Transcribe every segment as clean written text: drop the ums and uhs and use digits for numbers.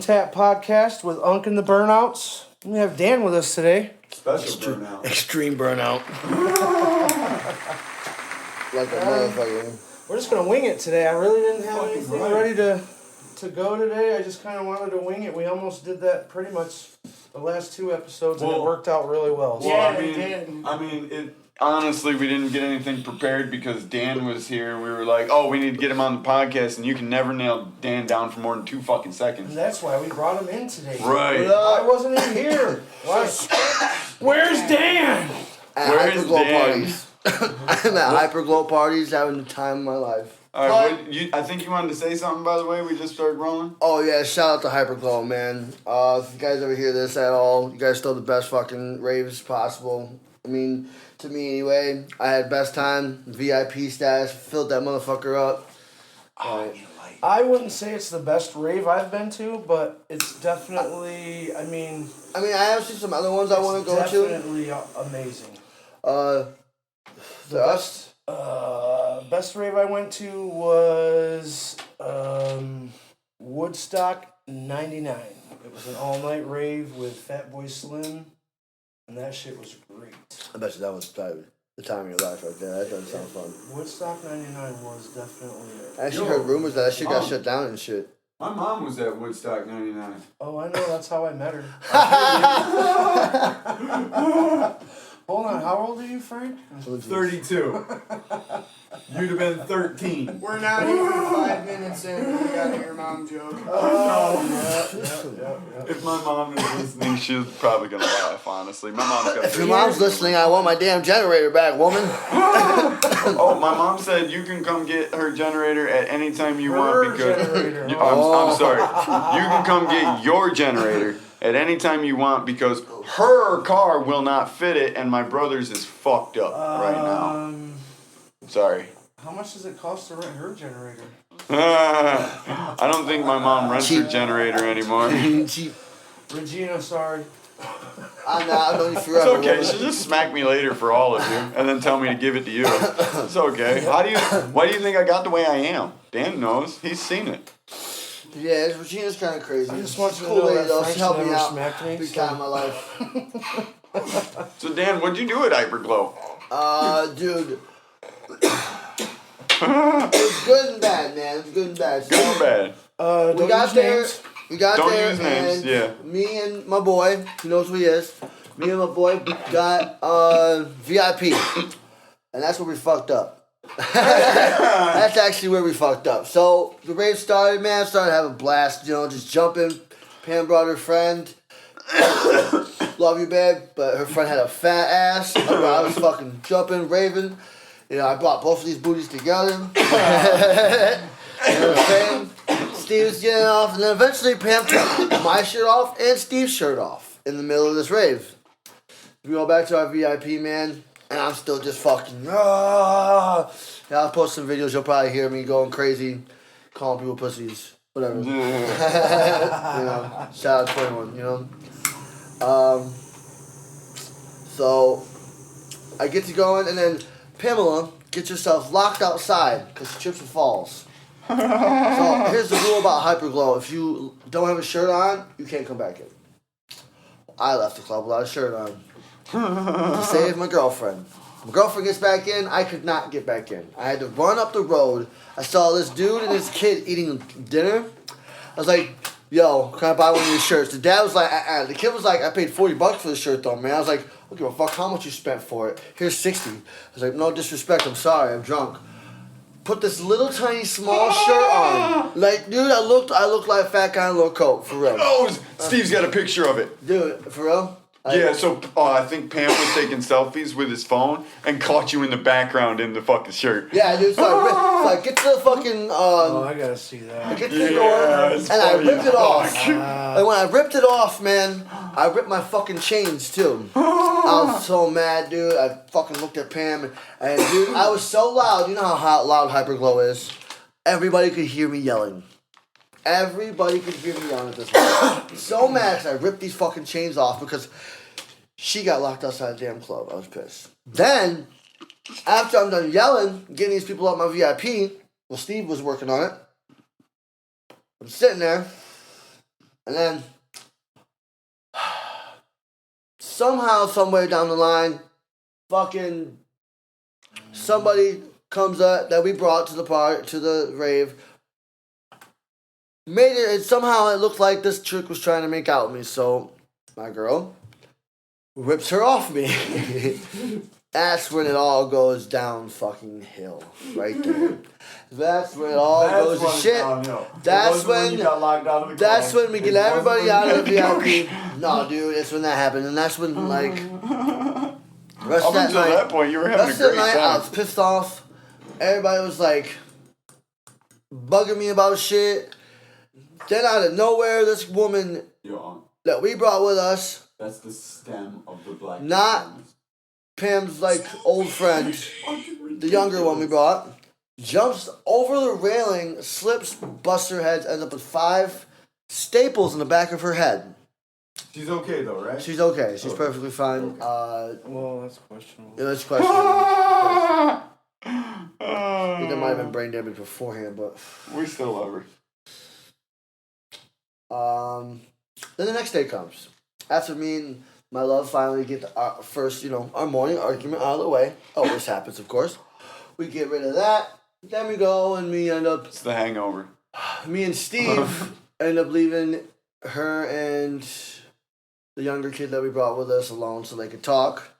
Tap podcast with Unk and the Burnouts. We have Dan with us today. Special burnout. Extreme burnout. Like a motherfucker. We're just gonna wing it today. I really didn't have Fucking anything right. ready to go today. I just kind of wanted to wing it. We almost did that pretty much the last two episodes, and it Well- worked out really well. So. Well, Yeah, I mean, it. Honestly, we didn't get anything prepared because Dan was here. We were like, oh, we need to get him on the podcast, and you can never nail Dan down for more than 2 fucking seconds. And that's why we brought him in today. Right. I wasn't even here. Why? Where's Dan? At Where's Hyperglow Dan? parties. I'm at Hyperglow parties having the time of my life. All right, I think you wanted to say something, by the way. We just started rolling. Oh yeah, shout out to Hyperglow, man. If you guys ever hear this at all, you guys throw the best fucking raves possible. I mean, to me anyway, I had best time, VIP status, filled that motherfucker up. I wouldn't say it's the best rave I've been to, but it's definitely. I mean, I have seen some other ones I want to go to. definitely amazing. The best. Best rave I went to was Woodstock '99. It was an all-night rave with Fatboy Slim, and that shit was great. I bet you that was probably the time of your life right there. That doesn't sound fun. Woodstock '99 was definitely it. I actually heard rumors that shit got shut down and shit. My mom was at Woodstock '99. Oh, I know. That's how I met her. Hold on. How old are you, Frank? 32. You'd have been 13. We're not even 5 minutes in. We gotta hear mom joke. If my mom is listening, she's probably gonna laugh. Honestly, my mom's got. If your mom's listening, I want my damn generator back, woman. Oh, my mom said you can come get her generator at any time you want Her because. generator. I'm sorry. You can come get your generator at any time you want because her car will not fit it, and my brother's is fucked up right now. Sorry. How much does it cost to rent her generator? I don't think my mom rents her Cheap. generator anymore. Cheap. Regina, sorry. I've known you It's forever. okay. woman. She'll just smack me later for all of you, and then tell me to give it to you. It's okay. Why do you think I got the way I am? Dan knows. He's seen it. Yeah, Regina's kind of crazy. I just want you to Cool know lady that though. Frank's She helped me never out smacked me, big so- time in my life. So Dan, what'd you do at Hyperglow? Dude. It was good and bad, man. It was good and bad. So, Good or bad? Don't we got use there. names. We got Don't there, use names, and yeah. me and my boy, he knows who he is. Me and my boy got VIP, and that's where we fucked up. That's actually where we fucked up. So the rave started, man. Started having a blast, just jumping. Pam brought her friend. Love you, babe, but her friend had a fat ass. I was fucking jumping, raving. I brought both of these booties together. You know what I'm saying? Steve's getting off, and then eventually Pam took my shirt off and Steve's shirt off in the middle of this rave. We go back to our VIP, man, and I'm still just fucking. Yeah, I'll post some videos. You'll probably hear me going crazy, calling people pussies, whatever. Shout out 21. So I get to going, and then Pamela gets herself locked outside because she trips and falls. So here's the rule about Hyperglow. If you don't have a shirt on, you can't come back in. I left the club without a shirt on to save my girlfriend. My girlfriend gets back in, I could not get back in. I had to run up the road. I saw this dude and his kid eating dinner. I was like, yo, can I buy one of your shirts? The dad was like, The kid was like, I paid $40 for the shirt though, man. I was like, I don't give a fuck how much you spent for it. Here's 60. I was like, no disrespect, I'm sorry, I'm drunk. Put this little tiny small shirt on. Like, dude, I looked like a fat guy in a little coat, for real. Oh, Steve's got a picture of it. Dude, for real? Yeah, so I think Pam was taking selfies with his phone and caught you in the background in the fucking shirt. Yeah, dude, it's like get to the fucking, Oh, I gotta see that. get to the door, it's and I funny ripped it as off. fuck. And when I ripped it off, man, I ripped my fucking chains, too. I was so mad, dude. I fucking looked at Pam, and dude, I was so loud. You know how loud Hyperglow is? Everybody could hear me yelling. Everybody could hear me yelling at this point. So mad 'cause I ripped these fucking chains off because she got locked outside the damn club. I was pissed. Then, after I'm done yelling, getting these people out my VIP, well, Steve was working on it. I'm sitting there, And then somehow, somewhere down the line, fucking somebody comes up that we brought to the rave. Made it, and somehow it looked like this chick was trying to make out with me. So my girl rips her off me. That's when it all goes down fucking hill, right there. That's when it all goes to shit. That's when you got locked out of the that's club. when we get everybody out of the VIP. No, dude, it's when that happened, and that's when like the rest Up of that until night, that point, you were having a rest of the great night I time. was pissed off. Everybody was like bugging me about shit. Then out of nowhere, this woman Yo, that we brought with us, that's the stem of the black. not Pam's like old friend, the younger one we brought, jumps over the railing, slips, busts her head, ends up with 5 staples in the back of her head. She's okay though, right? She's okay. She's perfectly fine. Well, that's questionable. It's questionable. I think there might have been brain damage beforehand, but We still love her. then the next day comes. After me and my love finally get our first, our morning argument out of the way. Always happens, of course. We get rid of that. Then we go and It's the hangover. me and Steve end up leaving her and the younger kid that we brought with us alone so they could talk.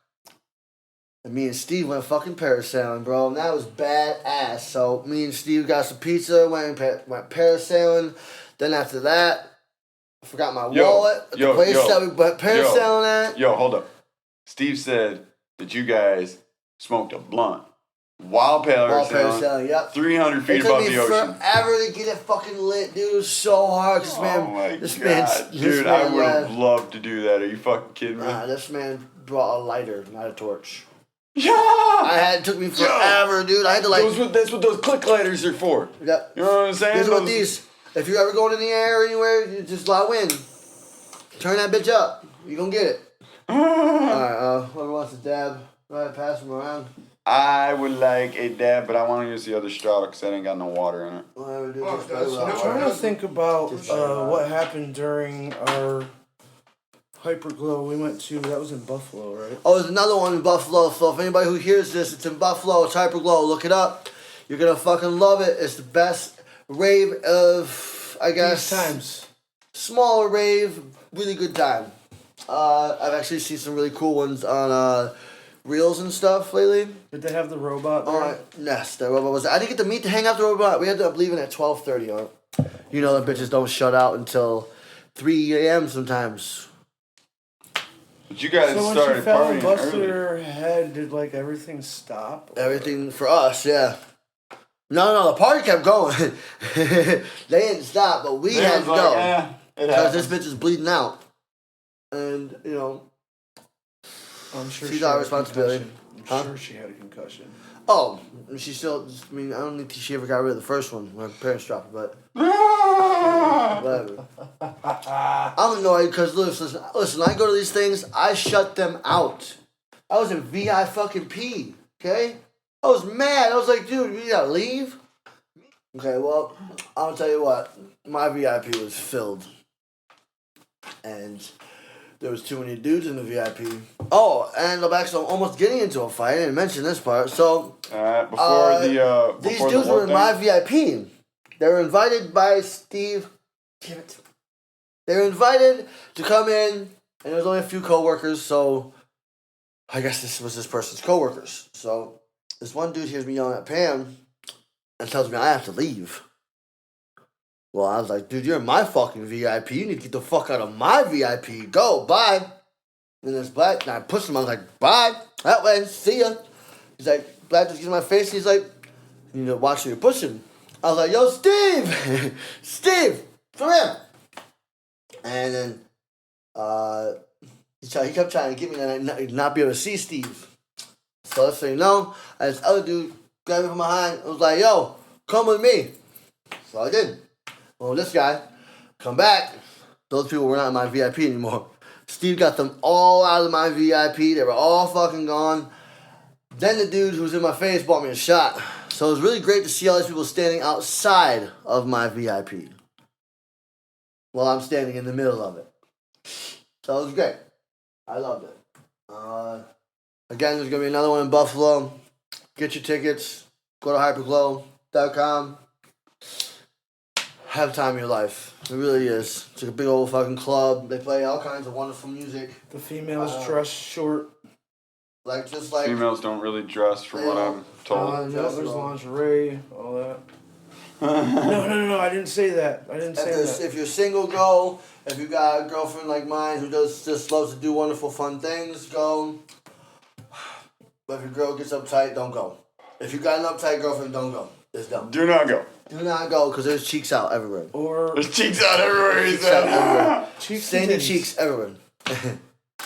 And me and Steve went fucking parasailing, bro. And that was badass. So me and Steve got some pizza, went parasailing. Then after that, I forgot my wallet at the place that we went parasailing at. Yo, hold up. Steve said that you guys smoked a blunt while parasailing, Yep. 300 feet It took above me the ocean. forever to get it fucking lit, dude. It was so hard. This man, Oh my this god, man's, dude! I would have loved to do that. Are you fucking kidding me? this man brought a lighter, not a torch. Yeah. It took me forever, dude. I had to like. That's what those click lighters are for. Yep. You know what I'm saying? Here's what Those- these. If you're ever going in the air or anywhere, you just allow wind. Turn that bitch up. You gonna get it. Alright, whoever wants to dab, go ahead, pass them around. I would like a dab, but I want to use the other straw because I ain't got no water in it. Whatever, dude. Oh, Just that's- spray it I'm out. trying to think about what happened during our Hyperglow we went to. That was in Buffalo, right? Oh, there's another one in Buffalo. So if anybody who hears this, it's in Buffalo. It's Hyperglow. Look it up. You're gonna fucking love it. It's the best rave of, I guess, These times. smaller rave. Really good time. I've actually seen some really cool ones on reels and stuff lately. Did they have the robot there? Alright, yes, that robot was. I didn't get to meet to hang out the robot. We had to leaving at 12:30. You know the bitches don't shut out until 3 a.m. sometimes. But you guys So when she started fell and partying busted early. her head, did like everything stop? Or- Everything for us, yeah. No, the party kept going. They didn't stop, but we They had was to like, go "Eh, it because this happens." bitch is bleeding out, and I'm sure She's she our had a responsibility. concussion. Huh? I'm sure she had a concussion. oh, she still. I mean, I don't think she ever got rid of the first one when her parents dropped her, but. Whatever. I'm annoyed because listen, I go to these things, I shut them out. I was in VI fucking P, okay? I was mad. I was like, dude, we gotta leave? Okay, well, I'll tell you what, my VIP was filled. And there was too many dudes in the VIP. Oh, and I'm actually almost getting into a fight. I didn't mention this part. So, Before these the dudes whole were in thing? my VIP. They were invited by Steve. Damn it. They were invited to come in, and there was only a few coworkers, so I guess this was this person's coworkers. So this one dude hears me yelling at Pam and tells me I have to leave. Well, I was like, dude, you're in my fucking VIP. You need to get the fuck out of my VIP. Go, bye. And this black, and I pushed him. I was like, bye. That way, see ya. He's like, black just gets in my face. He's like, you need to watch who you're pushing. I was like, yo, Steve! Steve! Come here! And then he kept trying to get me and not be able to see Steve. So let's say no. And this other dude grabbed me from behind and was like, yo, come with me. So I did. Well, this guy, come back. Those people were not in my VIP anymore. Steve got them all out of my VIP. They were all fucking gone. Then the dude who was in my face bought me a shot. So it was really great to see all these people standing outside of my VIP. while I'm standing in the middle of it. So it was great. I loved it. Again, there's going to be another one in Buffalo. Get your tickets. Go to hyperglow.com. Have time of your life. It really is. It's like a big old fucking club. They play all kinds of wonderful music. The females dress short. Like, just like... Females don't really dress, from what I'm told. No, there's lingerie, all that. No, I didn't say that. If you're single, go. If you got a girlfriend like mine who just loves to do wonderful, fun things, go. But if your girl gets uptight, don't go. If you got an uptight girlfriend, don't go. It's dumb. Do not go. Do not go, because there's cheeks out everywhere. Or There's cheeks out everywhere, he Cheeks out said. everywhere. cheeks Sandy and titties. cheeks everywhere.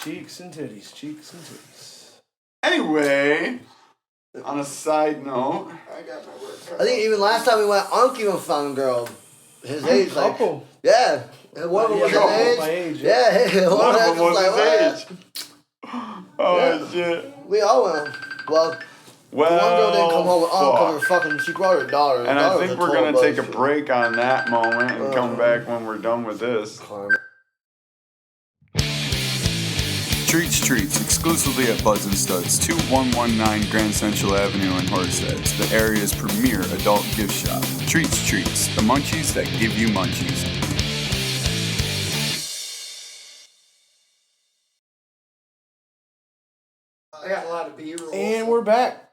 Cheeks and titties. Anyway, on a side note, I got my work cut I think even last time we went, Unc even found a girl. His age, like... Couple. Yeah. And one of them was his Yeah, age. my age, Yeah, hey, one of them was like, what? his age. Oh, shit. We all went. Well, Well, the one girl didn't come home with Unc fuck. because fucking, she brought her daughter. And I think we're going to take a break on that moment and come Uh. back when we're done with this. Treats exclusively at Buds and Studs, 2119 Grand Central Avenue in Horseheads, the area's premier adult gift shop. Treats, the munchies that give you munchies. I got a lot of B-roll. And we're back.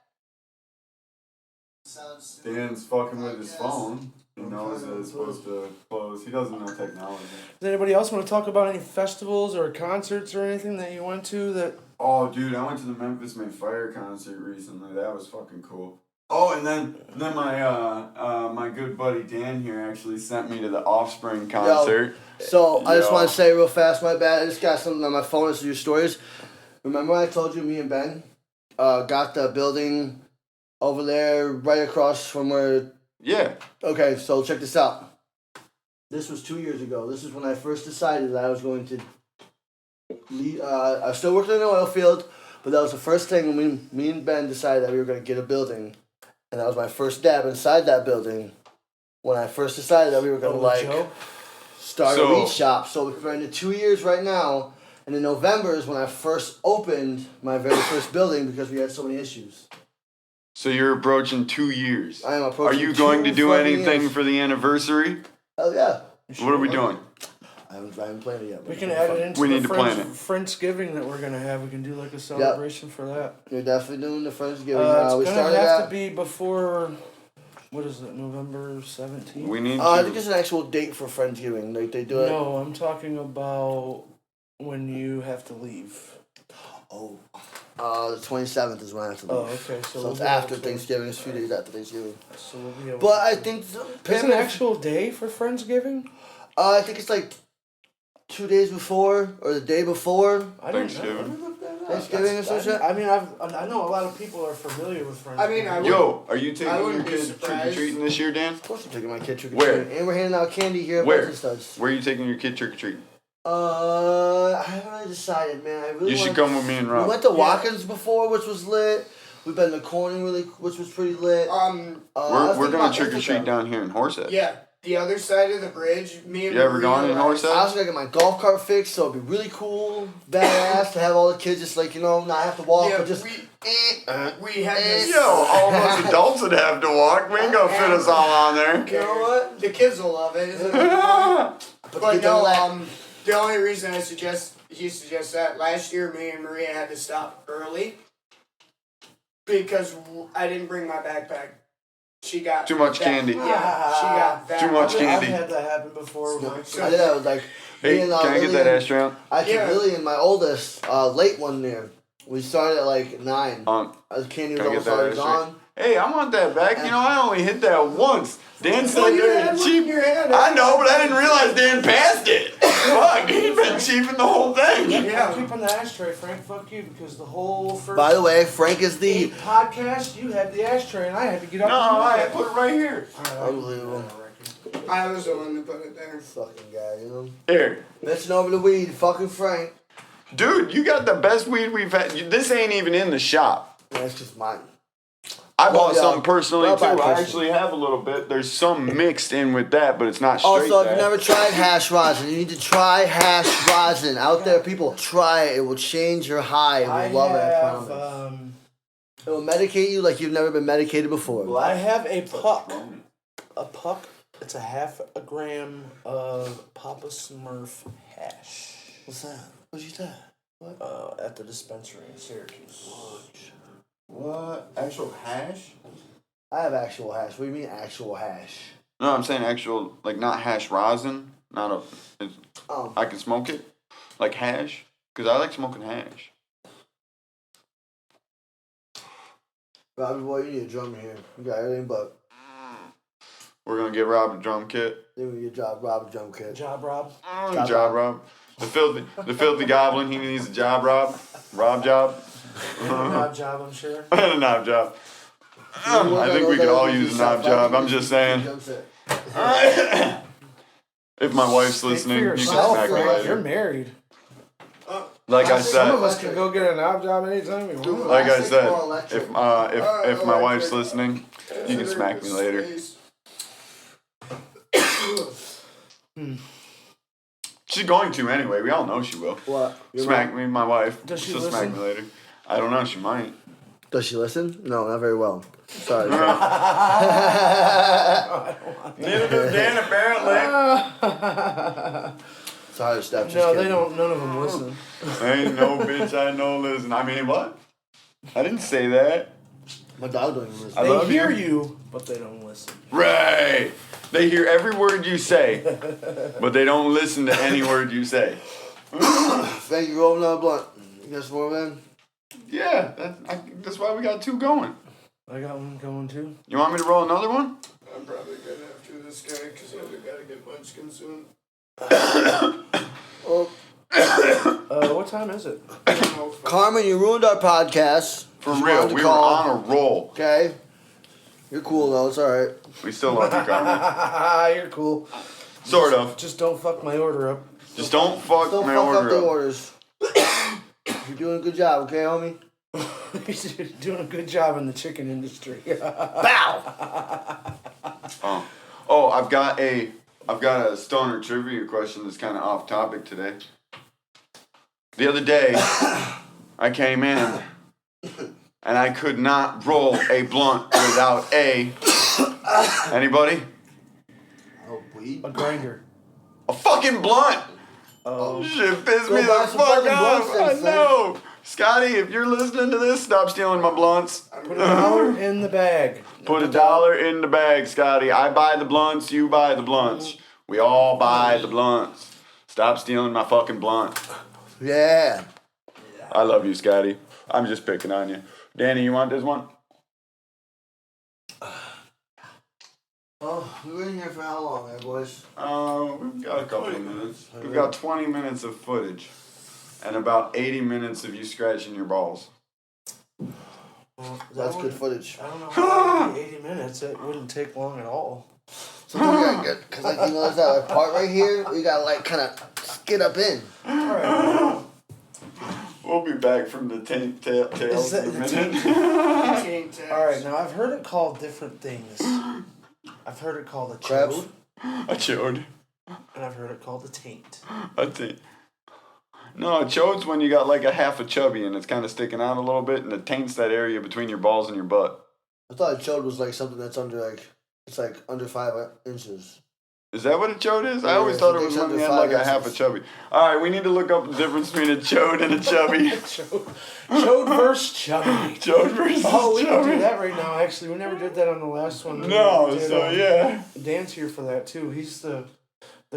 Dan's fucking with his phone. He knows that it's supposed to close. He doesn't know technology. Does anybody else want to talk about any festivals or concerts or anything that you went to that... Oh, dude, I went to the Memphis May Fire concert recently. That was fucking cool. Oh, and then my my good buddy Dan here actually sent me to the Offspring concert. So, I just Yo. want to say real fast, my bad. I just got something on my phone. This is your stories. Remember I told you me and Ben got the building over there right across from where... Yeah. Okay, so check this out. This was 2 years ago. This is when I first decided that I was going to leave. I was still working in the oil field, but that was the first thing when me and Ben decided that we were going to get a building. And that was my first dab inside that building when I first decided that we were going to, Joe? start So- a weed shop. So we're into 2 years right now. And in November is when I first opened my very first building because we had so many issues. So you're approaching 2 years. I am Are approaching you going to 2 do fucking anything years. for the anniversary? Hell yeah. What are we doing? I haven't planned it yet. We can add it into We the need to plan it. Friendsgiving that we're going to have. We can do like a celebration for that. You're definitely doing the Friendsgiving. It's We going to started have at... to be before, what is it, November 17th? We need I to. think there's an actual date for Friendsgiving. Like they do it. No, I'm talking about when you have to leave. Oh. The 27th is when I have to leave. Oh, okay. So, So we'll it's be after able to- Thanksgiving. It's a few days after Thanksgiving. So we'll be able But to- I think There's an actual day for Friendsgiving? I think it's like 2 days before or the day before I didn't Thanksgiving. know. Let me look that up. Thanksgiving or some shit. I mean, I know a lot of people are familiar with Friendsgiving. I mean, I would- Yo, are you taking I your wouldn't be kids trick or surprised. treating this year, Dan? Of course I'm taking my kid trick or Where? treating. And we're handing out candy here at Where? Buds and Studs. Where are you taking your kid trick or treating? I haven't really decided, man. I really You should wanna- come with me and We Rob. went to Watkins before, which was lit. We've been to Corning, which was pretty lit. I was We're thinking gonna about trick or treat Ithaca. down here in Horsehead. Yeah, the other side of the bridge, me and You ever Maria, gone in like- Horsehead? I was gonna get my golf cart fixed, so it'd be really cool, badass to have all the kids just like not have to walk, Yeah, but just. we had this. Yo, all of us adults would have to walk. We ain't gonna fit us all on there. You know what? The kids will love it. Isn't it fun? But But get them no, let- the only reason he suggests that last year me and Maria had to stop early because I didn't bring my backpack. She got Too much that- candy. Yeah, she got that. Too much I've candy. had that happen before. So- I did that with like. Hey, me and, can I get Lily that and- ashtray out? I took Yeah. Lily and my oldest late one year. We started at like 9. The candy was Can I almost get that already ashtray? gone. Hey, I want that back. You know, I only hit that once. Dan said Well, you they're had one cheap. in your hand. I know, but I didn't realize Dan passed it. Fuck, he's been cheaping the whole thing. Yeah, keep on the ashtray, Frank. Fuck you, because the whole first By the way, Frank is the. podcast, you had the ashtray, and I had to get up. No, and I move put it right here. Unbelievable. I was the one that put it there. Fucking guy, you know? Here. Mention over the weed, fucking Frank. Dude, you got the best weed we've had. This ain't even in the shop. That's just mine. I bought yeah. some personally I'll too. buy I personally. actually have a little bit. There's some mixed in with that, but it's not straight. Also, if that. you never tried hash rosin, you need to try hash rosin. Out there, people, try it. It will change your high. You will love it, I promise. It will medicate you like you've never been medicated before. I have a puck. A puck. It's a half a gram of Papa Smurf hash. What's that? What'd you say? What? At the dispensary in Syracuse. What? Actual hash? I have actual hash. What do you mean actual hash? No, I'm saying actual, like not hash rosin. Not a. It's, Oh. I can smoke it, like hash, because I like smoking hash. Robbie boy, you need a drummer here. You got everything but. We're gonna get Rob a drum kit. Then we get Rob a drum kit. Job, Rob. Job Rob. The filthy goblin. He needs a job, Rob. Rob job. Knob job, I'm sure. And a knob job. I think we could all use a knob job. I'm just saying. If my wife's Speak listening, for you can yourself, smack me Rob. You're later. married. Like I Some of said, us can go get a knob job anytime we want. like I said, Electric. if my wife's listening, you can smack me later. She's going to anyway. We all know she will. What? Smack me, my wife. Does she She'll smack listen? me later. I don't know. She might. Does she listen? No, not very well. Sorry. Neither does Dan apparently. Sorry, Steph. Just No, kidding. they don't. None of them listen. Ain't no bitch I know listen. I mean, what? I didn't say that. My dog don't even listen. I They love hear you. you, but they don't listen. Right. They hear every word you say, but they don't listen to any word you say. Thank you, rolling another blunt. You got some more, man? Yeah, that's why we got two going. I got one going too. You want me to roll another one? I'm probably gonna have to this guy because I gotta get munchkin soon. Oh, What time is it? Carmen, you ruined our podcast. For Just real, wanted to we were call. on a roll. Okay. You're cool though. It's all right. We still love you, Carmen. You're cool. Sort of. Just don't fuck my order up. Just don't fuck Don't my fuck up order the up. orders. You're doing a good job, okay, homie? You're doing a good job in the chicken industry. Bow. Oh, I've got a stoner trivia question that's kind of off topic today. The other day, I came in and I could not roll a blunt without anybody? Oh, weed. A grinder. A fucking blunt! Oh. Shit pissed Go me the buy some fuck fucking off. blunts then, I son. know. Scotty, if you're listening to this, stop stealing my blunts. Put $1 in the bag. Put $1 in the bag, Scotty. I buy the blunts, you buy the blunts. We all buy the blunts. Stop stealing my fucking blunt. Yeah. I love you, Scotty. I'm just picking on you. Danny, you want this one? Oh, we were in here for how long, there, boys? We've got a couple of minutes. We've got 20 minutes of footage. And about 80 minutes of you scratching your balls. That's good footage. I don't know how 80 minutes. It wouldn't take long at all. Sometimes you gotta get, cause like you notice that like, part right here, you gotta like kind of skid up in. Alright. We'll be back from the tails that in a the minute. Alright, now I've heard it called different things. I've heard it called a Crabs? chode, A chode. and I've heard it called a taint. A taint. No, a chode's when you got like a half a chubby and it's kind of sticking out a little bit, and it taints that area between your balls and your butt. I thought a chode was like something that's under like, it's like under 5 inches. Is that what a chode is? I Yeah, always thought it it's was when under you had 5 like a half a inches. chubby. All right, we need to look up the difference between a chode and a chubby. Chode versus chubby. Chode versus Oh, we can chubby. do that right now. Actually, we never did that on the last one. No, We did, so yeah. Dan's here for that too. He's the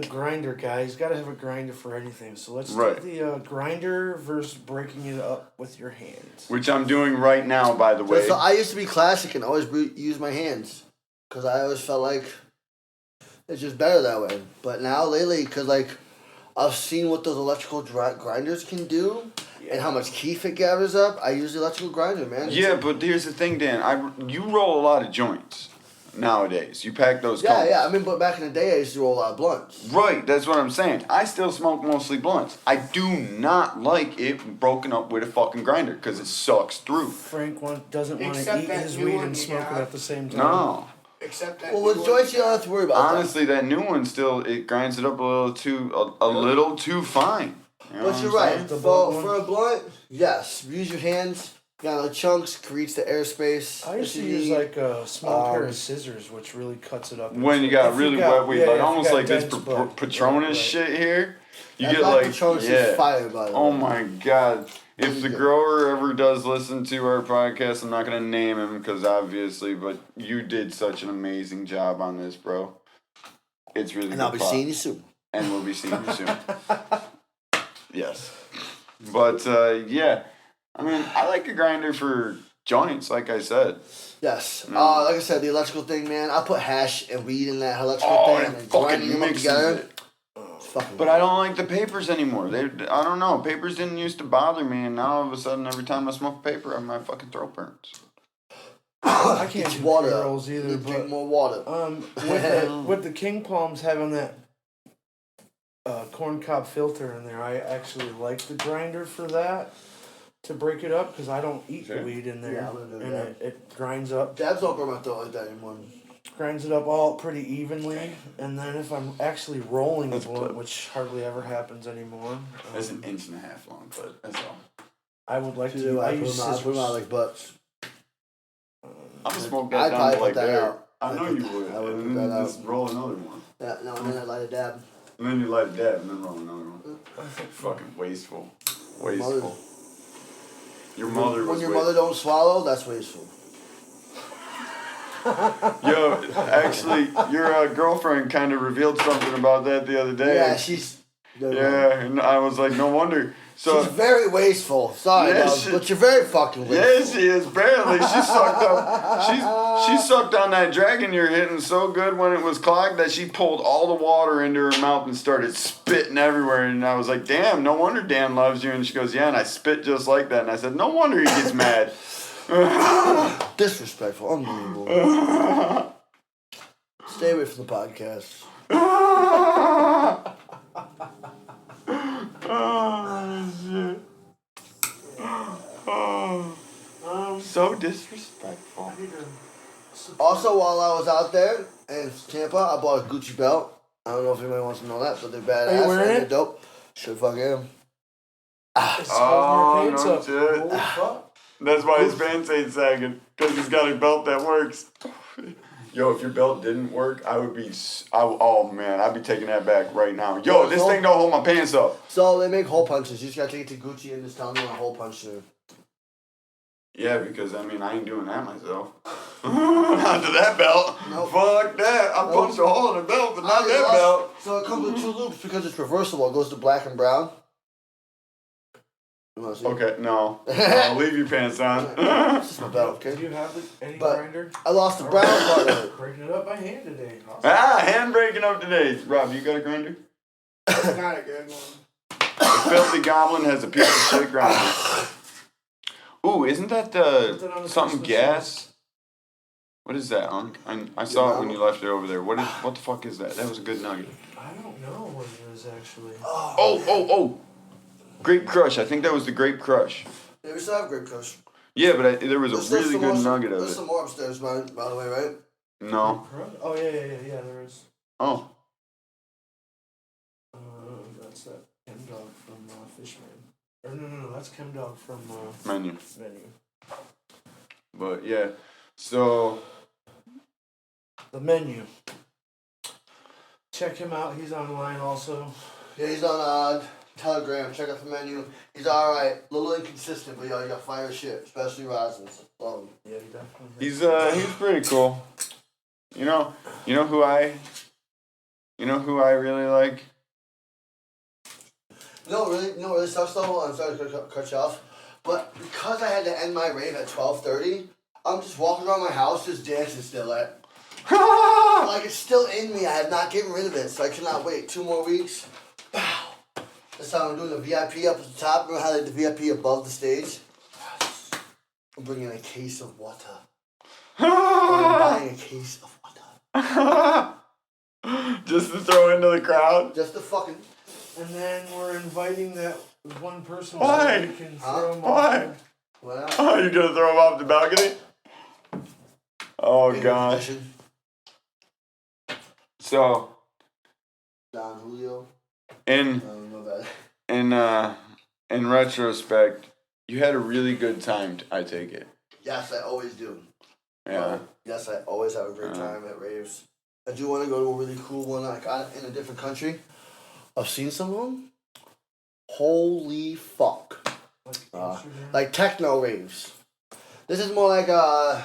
grinder guy. He's got to have a grinder for anything. So let's Right. do the grinder versus breaking it up with your hands. Which I'm doing right now, by the way. So I used to be classic and always use my hands, cause I always felt like it's just better that way. But now lately, cause like I've seen what those electrical grinders can do, and how much keef it gathers up. I use the electrical grinder, man. Yeah, but here's the thing, Dan. You roll a lot of joints. nowadays. You pack those Yeah, cones. yeah. I mean, but back in the day, I used to roll a lot of blunts. Right, that's what I'm saying. I still smoke mostly blunts. I do not like it broken up with a fucking grinder because it sucks through. Frank doesn't want to Except eat that his new weed one and you smoke it got. at the same time. No. Except that. Well, with joints, you don't have to worry about Honestly, that new one still, it grinds it up a little too fine. You know that. But what you're I'm right. saying? The For, blunt for a blunt, yes. Use your hands. Got the chunks, creates the airspace. I used that to you use need. like a small pair of scissors, which really cuts it up. When you into- got if really got- wet weed, yeah, like if you almost got like this dense bud. Patronus Right. shit here, you That get Black like, Patronus yeah. is fire, by the way. Oh my god. If the Really good. grower ever does listen to our podcast, I'm not going to name him because obviously, but you did such an amazing job on this, bro. It's really And good I'll be pop. seeing you soon. And we'll be seeing you soon. Yes. But, yeah. I mean, I like a grinder for joints, like I said. Yes. Mm. Like I said, the electrical thing, man. I put hash and weed in that electrical Oh, thing and and fucking grinding them up mixes together. it. It's fucking. But I don't like the papers anymore. I don't know. Papers didn't used to bother me, and now all of a sudden, every time I smoke paper, my fucking throat burns. I can't Get do water. pre-rolls either, You drink but more water. with the King Palms having that corn cob filter in there, I actually like the grinder for that to break it up because I don't eat the Sure. weed in there, Yeah, I'm gonna do and that. it grinds up. Dabs don't burn my throat like that anymore. Grinds it up all pretty evenly, and then if I'm actually rolling a That's blunt, good. which hardly ever happens anymore, That's an inch and a half long, but that's all. I would like Do to. I I put use them out? I put them out scissors. like butts. I'm gonna smoke I'd that probably down to put like that there. out. I know you would. I would And put then that just roll another one. Yeah, no, and then I light a dab. And then you light a dab and then roll another one. Fucking wasteful. Wasteful. Your mother was When your wa- mother don't swallow, that's wasteful. Yo, actually, your girlfriend kind of revealed something about that the other day. Yeah, she's. Yeah, and I was like, no wonder. So She's very wasteful. Sorry, Yeah, love, she- but you're very fucking wasteful. yeah, she is. Barely. She sucked up. She sucked on that dragon you're hitting so good when it was clogged that she pulled all the water into her mouth and started spitting everywhere. And I was like, damn, no wonder Dan loves you. And she goes, yeah, and I spit just like that. And I said, no wonder he gets mad. Disrespectful, unbelievable. Stay away from the podcast. Oh, shit. Oh, so disrespectful. Also, while I was out there in Tampa, I bought a Gucci belt. I don't know if anybody wants to know that, but they're badass. Are you wearing and they're it? dope. Should fucking am. It's Oh, holding your pants no up. shit. Holy fuck. That's why his pants ain't sagging. Because he's got a belt that works. Yo, if your belt didn't work, I would be... oh, man, I'd be taking that back right now. Yo, this thing don't hold my pants up. So they make hole punches. You just gotta take it to Gucci and just tell them a hole punch you. Yeah, because, I mean, I ain't doing that myself. Not to that belt. Nope. Fuck that. I Nope. punched a hole in the belt, but not that belt. So it comes with 2 loops because it's reversible. It goes to black and brown. You wanna see? Okay, no. No, leave your pants on. It's just my belt, Do okay? you have any But- grinder? I lost the brown part of it. Breaking it up by hand today. Awesome. Ah, hand breaking up today. Rob, you got a grinder? Not a good one. The Filthy Goblin has a piece of shit grinder. Ooh, isn't that Put that on the something Christmas gas? What is that, Unc? I saw it when you left it over there. What the fuck is that? That was a good nugget. I don't know what it is actually. Oh! Grape Crush. I think that was the Grape Crush. Yeah, we still have Grape Crush. Yeah, but there was There's a really some good more- nugget of There's it. some more upstairs, by the way, right? No. Oh yeah, there is. Oh. That's that Chem Dog from Fishman. Or no, that's Chem Dog from Menu. Menu. But yeah. So The Menu. Check him out. He's online also. Yeah, he's on Telegram. Check out the menu. He's alright. A little inconsistent, but yo, he got fire shit, especially Rosins. Love him. Yeah, he definitely. he's pretty cool. You know who I really like? No, really sucks though. I'm sorry to cut you off, but because I had to end my rave at 12:30, I'm just walking around my house just dancing still at. Like it's still in me. I have not gotten rid of it, so I cannot wait 2 more weeks. Bow. This time I'm doing the VIP up at the top. Remember how they had the VIP above the stage? I'm bringing a case of water. I'm buying a case of water. Just to throw into the crowd? Just the fucking. And then we're inviting that one person Why? so we can throw them Why? off. What Oh, you're gonna throw him off the balcony? Oh gosh. So Don Julio. in I don't know that. in retrospect, you had a really good time. I take it. Yes, I always do. Yeah. Yes, I always have a great time at raves. I do want to go to a really cool one, like in a different country. I've seen some of them. Holy fuck! Like Uh, Amsterdam. Like techno raves. This is more like I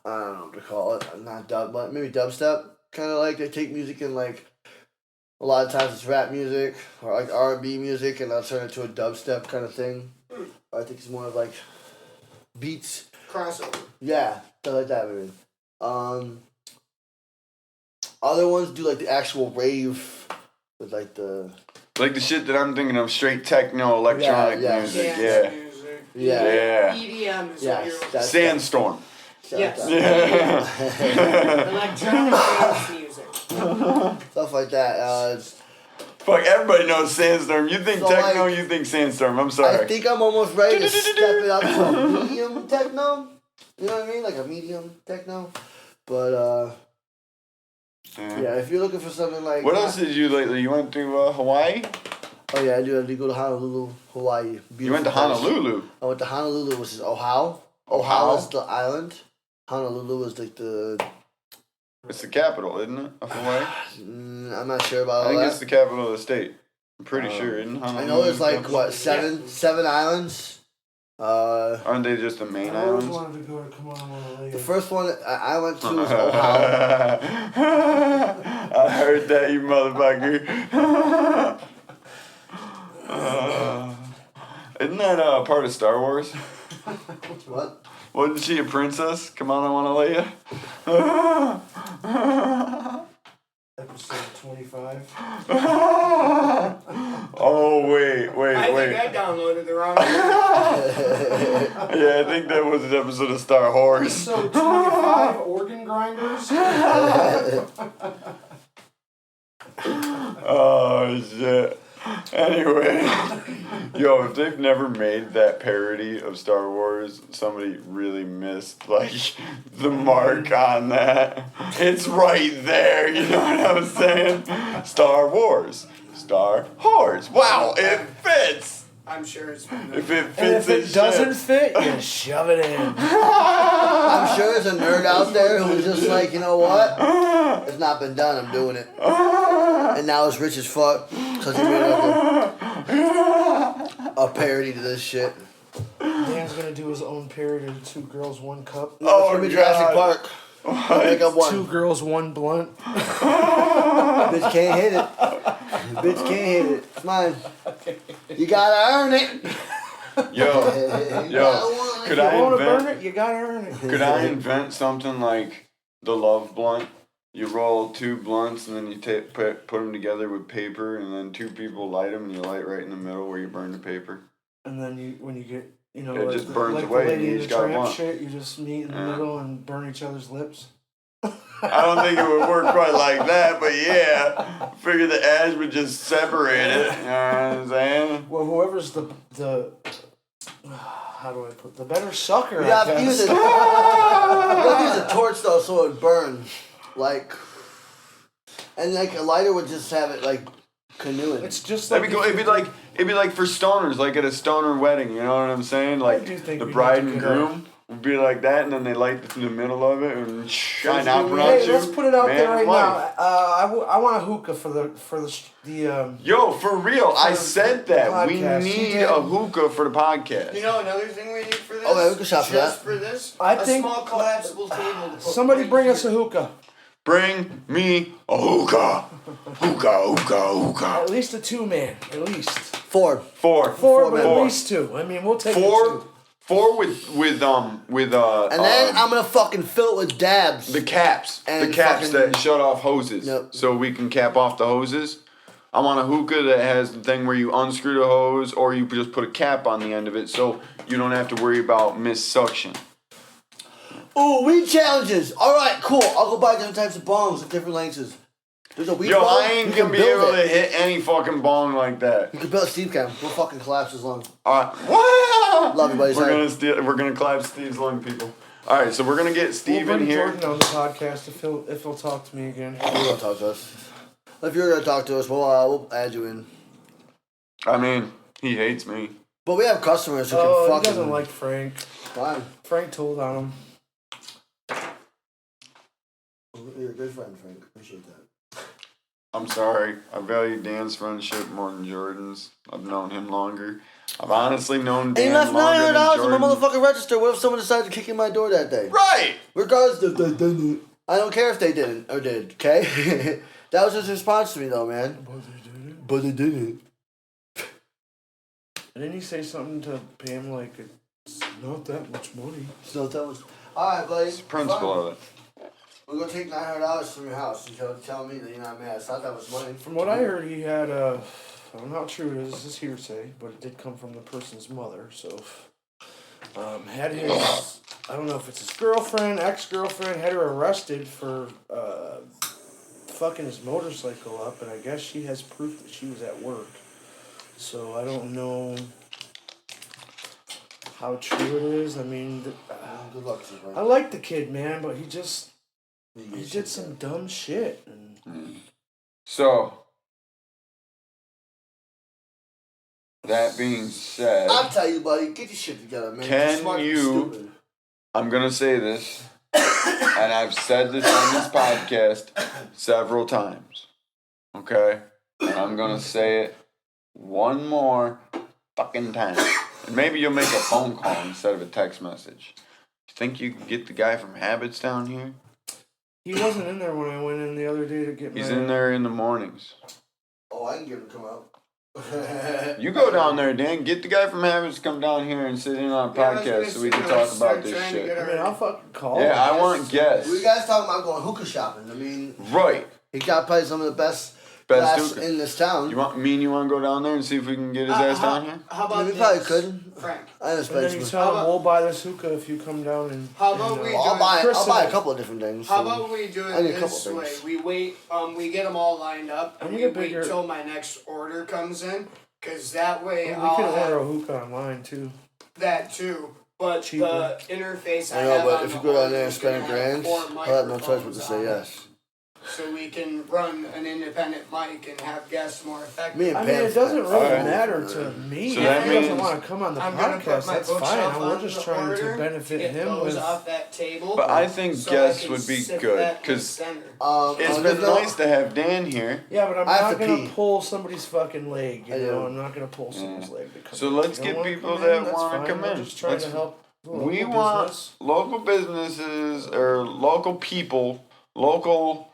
don't know what to call it. Not dub, but maybe dubstep. Kind of like they take music and like a lot of times it's rap music or like R&B music, and they'll turn it to a dubstep kind of thing. I think it's more of like beats. Crossover. Yeah, stuff like that, maybe. Other ones do like the actual rave with like the Like the shit that I'm thinking of, straight techno, electronic Yeah, yeah. music. Dance Yeah. music. Yeah. EDM is yeah, what you're. that's Sandstorm. Yes. Yeah. Electronic dance music. stuff like that. Fuck, everybody knows Sandstorm. You think So, techno, like, you think Sandstorm. I'm sorry. I think I'm almost ready to step it up to a medium techno. You know what I mean? Like a medium techno. But yeah, if you're looking for something like What else did you lately? You went to Hawaii? Oh yeah, I do. I did go to Honolulu, Hawaii. You went to Beautiful place. Honolulu. I went to Honolulu, which is Oahu. Oahu? Oahu is the island. Honolulu is like the. It's the capital, isn't it, of Hawaii? I'm not sure about I all think that. it's the capital of the state. I'm pretty sure, isn't Honolulu? I know there's the like capital? what seven islands. Aren't they just the main I always islands? wanted to go to Come On, Wanna The first one I went to was Oahu. I heard that, you motherfucker. Isn't that part of Star Wars? What? Wasn't she a princess? Come on, I want to lay you. Episode 25. Oh, wait. I think I downloaded the wrong one. Yeah, I think that was an episode of Star Wars. Episode 25, Organ Grinders. Oh, shit. Anyway, yo, if they've never made that parody of Star Wars, somebody really missed, like, the mark on that. It's right there, you know what I'm saying? Star Wars. Star Wars. Wow, it fits. I'm sure it's been If it And fits, if it doesn't fit, you shove it in. I'm sure there's a nerd out there who's just like, you know what? It's not been done. I'm doing it. And now it's rich as fuck because he made like a parody to this shit. Dan's gonna do his own parody of Two Girls, One Cup. No, it's gonna be Jurassic God. Park. Make up one. Two Girls, One Blunt. Bitch can't hit it. Bitch can't hit it. It's mine. You gotta earn it. Yo, could If you I wanna burn invent? it, you gotta earn it. Could I invent something like the love blunt? You roll two blunts and then you put them together with paper, and then two people light them, and you light right in the middle where you burn the paper. And then when you get, It like just the, burns like away the and Lady you in the just got Tramp one. shit, you just meet in the Yeah. middle and burn each other's lips. I don't think it would work quite like that, but yeah, figure the edge would just separate it. You know what I'm saying? Well, whoever's the how do I put the better sucker? You have to use it. You have to use a torch though so it burn. Like, and like a lighter would just have it like canoeing. It's just like That'd be cool. It'd be like for stoners, like at a stoner wedding. You know what I'm saying? Like do think the we bride need to and get groom would be like that, and then they light in the middle of it and shine out Hey, front you. let's put it out man there right and wife. now. I want a hookah for the Yo, for real, I For said the that. We podcast. You need did. a hookah for the podcast. You know another thing we need for this? Oh, yeah, we can shop for Just that. for this? I a think- small collapsible table to put somebody right bring here. us a hookah. Bring me a hookah. Hookah. At least a 2-man. At least Four. Four, four, but at Four. least 2. I mean, we'll take it Four 2. with And then I'm gonna fucking fill it with dabs. the caps. And The caps fucking- that shut off hoses. Yep. So we can cap off the hoses. I want a hookah that has the thing where you unscrew the hose, or you just put a cap on the end of it so you don't have to worry about missed suction. Ooh, weed challenges. All right, cool. I'll go buy different types of bongs at different lengths. There's a weed Yo, bong. I ain't you gonna can be build able it. to hit any fucking bong like that. You can build Steve Cam. We'll fucking collapse his lung. Wow! Love you, buddy. We're gonna clap Steve's lung, people. All right, so we're gonna get Steve We'll in bring here. Jordan on the podcast if he'll talk to me again. You're gonna talk to us. If you're gonna talk to us, we'll add you in. I mean, he hates me. But we have customers who can Oh, he fucking. doesn't like Frank. Fine. Frank told on him. You're a good friend, Frank. Appreciate that. I'm sorry. I value Dan's friendship more than Jordan's. I've known him longer. I've honestly known And Dan you left longer than $900 in Jordan. my motherfucking register. What if someone decided to kick in my door that day? Right! Regardless if they didn't. I don't care if they didn't or did, okay? That was his response to me, though, man. But they didn't. Didn't he say something to Pam like it's not that much money? So that was. Alright, buddy. It's the principle of it. We're gonna take $900 from your house. You tell me that you're not mad. I thought that was money. From what I heard, he had I don't know how true it is. This is hearsay, but it did come from the person's mother. So, had his I don't know if it's his girlfriend, ex-girlfriend, had her arrested for fucking his motorcycle up, and I guess she has proof that she was at work. So I don't know how true it is. I mean, Good luck to you, I buddy. like the kid, man, but he did some dumb shit. And So, that being said, I'll tell you, buddy. Get your shit together, man. Can You're smart, you're you- stupid. I'm gonna say this, and I've said this on this podcast several times, okay? And I'm gonna say it one more fucking time. And maybe you'll make a phone call instead of a text message. You think you can get the guy from Habits down here? he wasn't in there when I went in the other day to get He's my... in there in the mornings. Oh, I can get him to come out. You go down there, Dan. Get the guy from Habits to come down here and sit in on a podcast so we can talk about this shit. I mean, I'll fucking call Yeah, him. I want guests. We guys talking about going hookah shopping. I mean, Right. he got probably some of the best Best glass hookah. in this town. You want to go down there and see if we can get his ass down here? How I about mean, we this, probably could. Frank? I And then you understand. tell him about- we'll buy this hookah if you come down and... How about and, we I'll do buy. it? I'll buy a couple of different things. How so- about we do I need it a couple this way? things. We wait. We get them all lined up, I and need we a wait bigger- till my next order comes in, cause that way we I'll can have order a hookah online, too. that too. But Cheaper. the interface I I know, have but on if you the go down order there and is spend gonna a have grand, 4 I'll have no choice but to microphones say on it, yes. So we can run an independent mic and have guests more effective. Me and I mean, Pam it doesn't really Alright. matter to me. So if that he doesn't means- want to come on the I'm gonna put podcast, my that's bookshelf fine. We're on just the trying order, to benefit get him those with... off that table. But I think so guests I can would be sit good, that in the 'cause center. It's there's been no- nice to have Dan here. Yeah, but I'm I have not to gonna pee. pull somebody's fucking leg. You I know, do. I'm not gonna pull someone's leg to come. So in. let's You get don't wanna people come that in, that's wanna fine. come We're in. just trying Let's- to help. the We local want business. local businesses or local people, local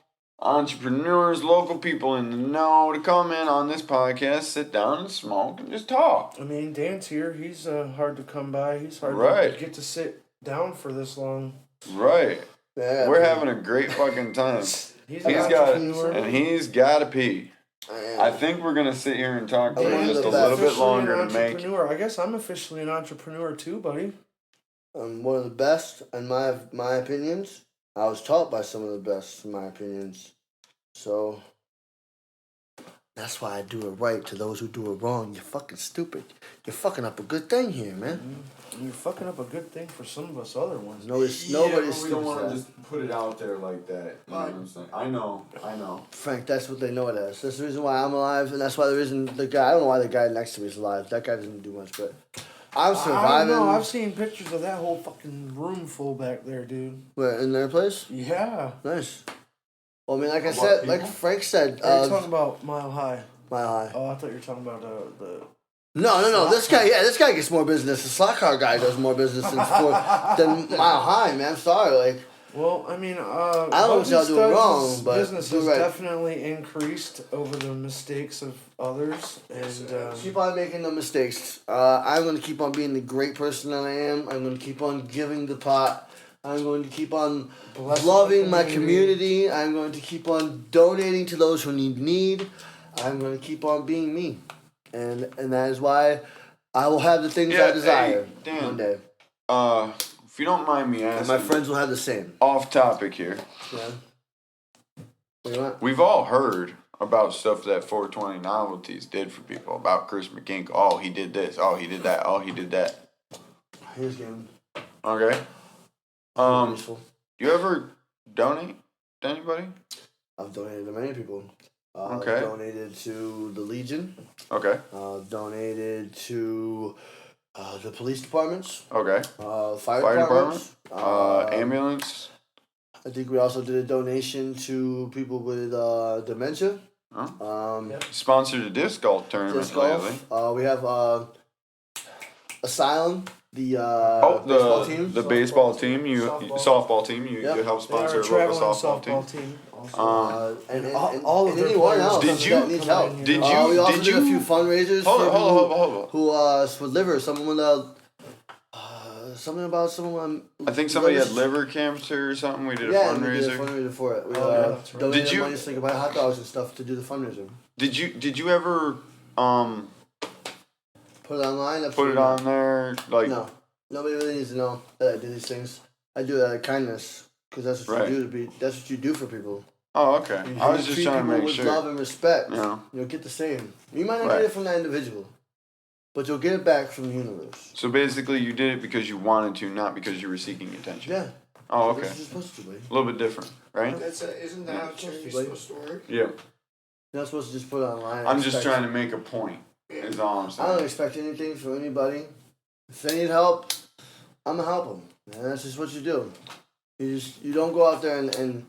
entrepreneurs, local people in the know to come in on this podcast, sit down and smoke and just talk. I mean, Dan's here. He's hard to come by. He's hard Right. to get to sit down for this long. Right. Yeah, We're having a great fucking time. He's He's an got entrepreneur. and he's got to pee. I I think we're gonna sit here and talk for Dan just is a little bit officially longer an to make. entrepreneur. I guess I'm officially an entrepreneur too, buddy. I'm one of the best in my opinions. I was taught by some of the best in my opinions. So that's why I do it right to those who do it wrong. You're fucking stupid. You're fucking up a good thing here, man. And you're fucking up a good thing for some of us other ones. Nobody's we don't stupid. want for to that. just put it out there like that. You know what I'm saying? I know. Frank, that's what they know it as. That's the reason why I'm alive, and that's why there isn't the guy. I don't know why the guy next to me is alive. That guy doesn't do much, but I'm I surviving. don't know. I've seen pictures of that whole fucking room full back there, dude. Where, in their place? Yeah. Nice. Well, I mean, like I What, said, like people? Frank said, Are you talking about Mile High? Mile High. Oh, I thought you were talking about the. No. This guy gets more business. The slot car guy does more business than Mile High, man. I'm sorry, like. Well, I mean, I don't know what y'all doing wrong, but business do has right. definitely increased over the mistakes of others, and Keep on making the mistakes. I'm going to keep on being the great person that I am. I'm going to keep on giving the pot. I'm going to keep on Blessing loving the my community. community. I'm going to keep on donating to those who need. I'm going to keep on being me. And that is why I will have the things Yeah, I desire hey, Dan. one day. if you don't mind me And asking, my friends will have the same. off topic here. Yeah. What do you want? We've all heard about stuff that 420 Novelties did for people. About Chris McGink. Oh, he did this. Oh, he did that. Oh, he did that. Here's game. Okay. Useful. You ever donate to anybody? I've donated to many people. Okay. Donated to the Legion. Okay. Donated to the police departments. Okay. Fire department. departments. Ambulance. I think we also did a donation to people with dementia. Huh? Sponsored a disc golf tournament Disc lately. golf. We have Asylum, the baseball team. The baseball team. You softball team. You Yep. help They are sponsor a a local traveling softball team. also. And all of and their anyone players else Did you- that needs help. did We you- also did did a you- few fundraisers Hold for on, hold on. who with liver. Someone something about someone. I think somebody had liver cancer or something. We did a Yeah, and we did a fundraiser. fundraiser for it. We that's right. donated Did you- money so they could buy hot dogs and stuff to do the fundraiser. Did you ever Put it online. put Absolutely it not. on there like No, nobody really needs to know that I do these things. I do it out of kindness because that's what Right. you do to be. That's what you do for people. Oh, okay. You I was just treat trying to people make with sure. love and respect. Yeah. You'll get the same. You might not Right. get it from that individual, but you'll get it back from the universe. So basically, you did it because you wanted to, not because you were seeking attention. Yeah. Oh, okay. This is supposed to be. A little bit different, right? Isn't that how charity's supposed to work? Yeah. You're not supposed to just put it online. and I'm just expect- trying to make a point. Is all I'm I saying. don't expect anything from anybody. If they need help, I'm gonna help them. And that's just what you do. You don't go out there and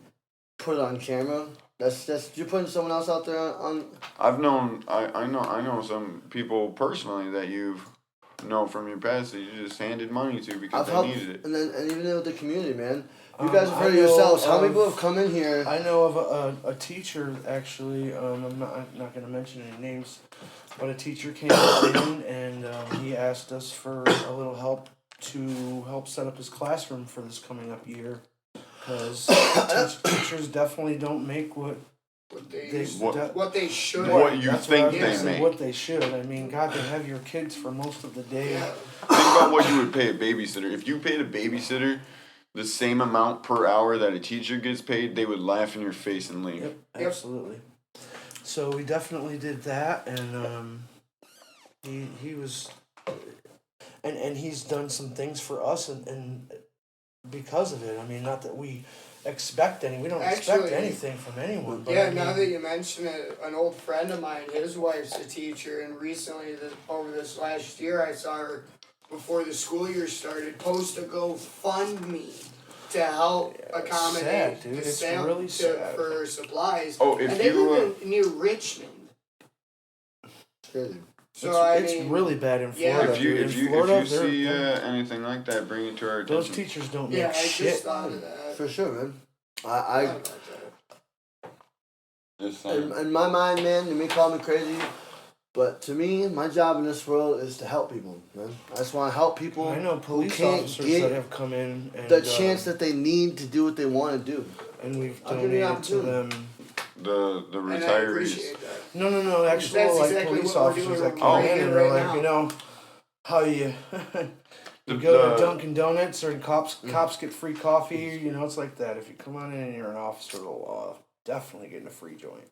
put it on camera. That's you're putting someone else out there on. I've known I know some people personally that you've known from your past that you just handed money to because I've they helped, needed it. and even with the community, man. You guys have I heard it know yourselves. How many of- people have come in here? I know of a teacher actually. I'm not going to mention any names, but a teacher came in and he asked us for a little help to help set up his classroom for this coming up year, because teachers definitely don't make what What they, they what they should. What you that's think what I was they gonna say, make. what they should. I mean, God, they have your kids for most of the day. Yeah. Think about what you would pay a babysitter. If you paid a babysitter the same amount per hour that a teacher gets paid, they would laugh in your face and leave. Yep, absolutely. So we definitely did that, and he was, and he's done some things for us, and because of it, I mean, not that we expect we don't expect Actually, anything from anyone. But Yeah, I mean, now that you mention it, an old friend of mine, his wife's a teacher, and recently, over this last year, I saw her before the school year started post a GoFundMe to help accommodate sad, dude. the It's sale really sad. for supplies. Oh, if and they you live near Richmond, Crazy. so it's I mean, really bad in yeah. Florida. if you dude. if In you Florida, if you see they're- anything like that, bring it to our those attention. teachers don't yeah, make I shit. just thought of that. For sure, man. Thought I about that. Just saying. in my mind, man, you may call me crazy, but to me, my job in this world is to help people, man. I just want to help people I know who police can't officers get that have come in and the chance that they need to do what they want to do. and we've I'll give you donated to opportunity. them. The And I retirees. appreciate that. No, actually, That's like exactly police what we're officers doing that right come here in and they're right like, now. you know, how you The- go the- to Dunkin' Donuts or cops get free coffee. You know, it's like that. If you come on in and you're an officer of the law, definitely getting a free joint.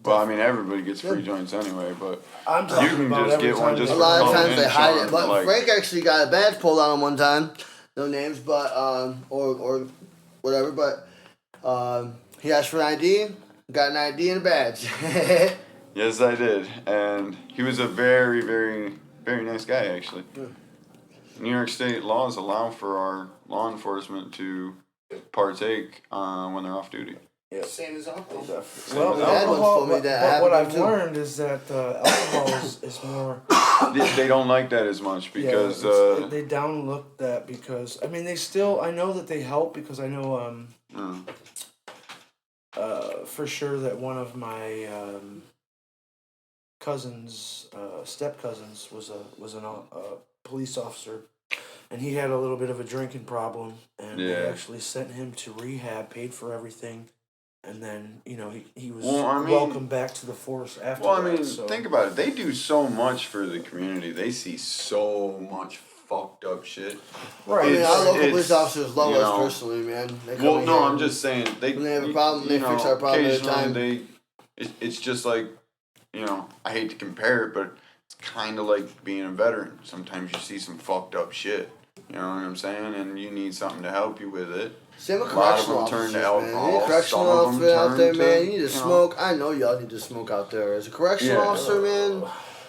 Well, I mean, everybody gets free joints anyway, but I'm talking can about just every get one time just they- A lot of calling times in, they hide Sean, it, but like- Frank actually got a badge pulled on him one time. No names, but or whatever. But he asked for an ID, got an ID and a badge. yes, I did, and he was a very, very, very nice guy actually. New York State laws allow for our law enforcement to partake when they're off duty. Yeah. Same as alcohol. Well, Dad once alcohol. told me But, that but what happened I've too. learned is that alcohol is more. They don't like that as much because yeah, they downlook that because I mean they still I know that they help because I know for sure that one of my cousins step cousins was a police officer, and he had a little bit of a drinking problem, and they Yeah. actually sent him to rehab, paid for everything, and then he was Well, I mean- welcomed back to the force after well, I that. mean, So. think about it. They do so much for the community. They see so much fucked up shit. Right. I mean, our local It's- police officers love you us know. personally, man. They come Well, in no, here I'm and- just saying when they have a problem, they fix our problem at a time. It's just like, I hate to compare it, but it's kind of like being a veteran. Sometimes you see some fucked up shit. You know what I'm saying? And you need something to help you with it. Same with A lot of correctional them turn officers, to alcohol, man. Any correctional some of them officer out turn there, to, man, you need to you know. smoke. I know y'all need to smoke out there. As a correctional Yeah. officer, man,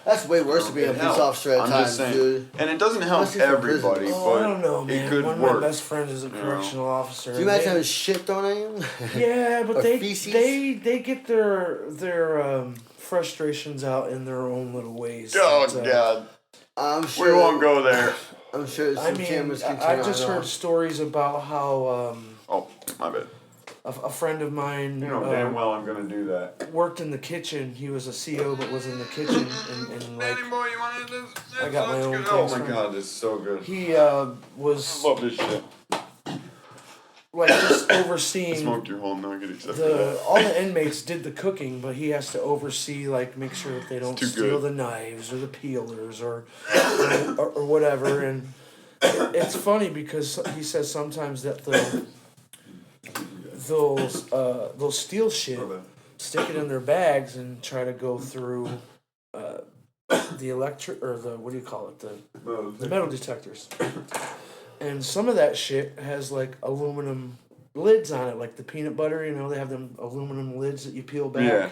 that's way worse than being a It police helps. officer at I'm times, just saying, dude. and it doesn't help Especially for everybody, prisoners. Oh, I but don't know, it man. could One of work. my best friends is a know. correctional officer. Do you and imagine they- having shit thrown at you? Yeah, but Or they feces? they get their frustrations out in their own little ways. Oh that, God, I'm we sure. won't go there. I'm sure some I mean, cameras can I turn just on heard and off. stories about how Oh, my bad. a friend of mine You know damn well I'm gonna do that. worked in the kitchen. He was a CO, but was in the kitchen, and like boy, you want this? I got my own Oh things my from- God, this is so good. he was Love this shit. like just I overseeing smoked your whole nugget except for that. all the inmates did the cooking, but he has to oversee, like, make sure that they don't too steal good. the knives or the peelers or whatever. And it's funny because he says sometimes that they'll steal shit, My bad. stick it in their bags, and try to go through the electric or the what do you call it the metal detectors. And some of that shit has like aluminum lids on it, like the peanut butter, they have them aluminum lids that you peel back. Yeah.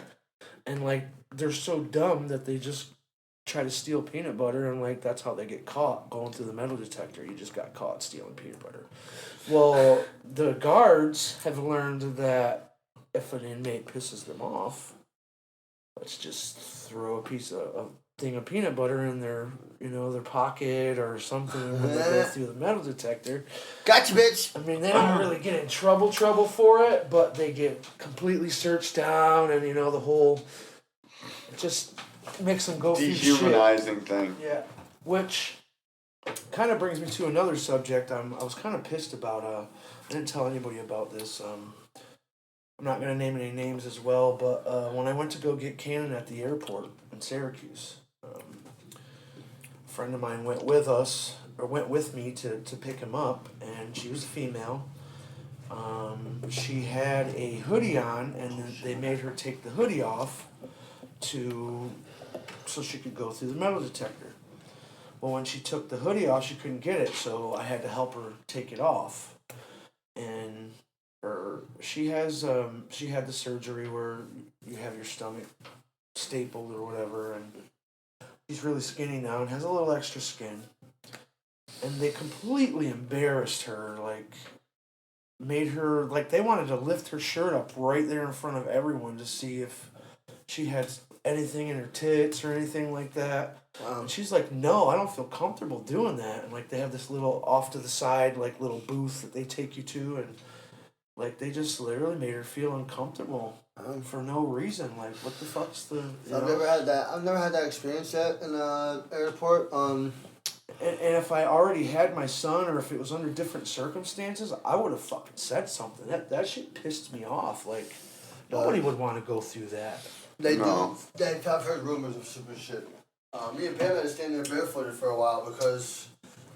And like they're so dumb that they just try to steal peanut butter, and like that's how they get caught going through the metal detector. You just got caught stealing peanut butter. Well, the guards have learned that if an inmate pisses them off, let's just throw a thing of peanut butter in their their pocket or something when they go through the metal detector. Gotcha, bitch. I mean, they don't really get in trouble for it, but they get completely searched down, and the whole it just makes them go through shit. Dehumanizing thing. Yeah, which kind of brings me to another subject. I was kind of pissed about. I didn't tell anybody about this. I'm not gonna name any names as well, but when I went to go get Cannon at the airport in Syracuse, a friend of mine went with me to pick him up, and she was a female. She had a hoodie on, and they made her take the hoodie off so she could go through the metal detector. Well, when she took the hoodie off, she couldn't get it, so I had to help her take it off. And she had the surgery where you have your stomach stapled or whatever, and she's really skinny now and has a little extra skin. And they completely embarrassed her, like made her like they wanted to lift her shirt up right there in front of everyone to see if she had anything in her tits or anything like that. And she's like, no, I don't feel comfortable doing that. And like they have this little off to the side like little booth that they take you to, and like they just literally made her feel uncomfortable for no reason. Like what the fuck's the? I've never had that experience yet in the airport. And if I already had my son, or if it was under different circumstances, I would have fucking said something. That shit pissed me off. Like nobody would want to go through that. They No. do. I've heard rumors of super shit. Me and Pam had to stand there barefooted for a while because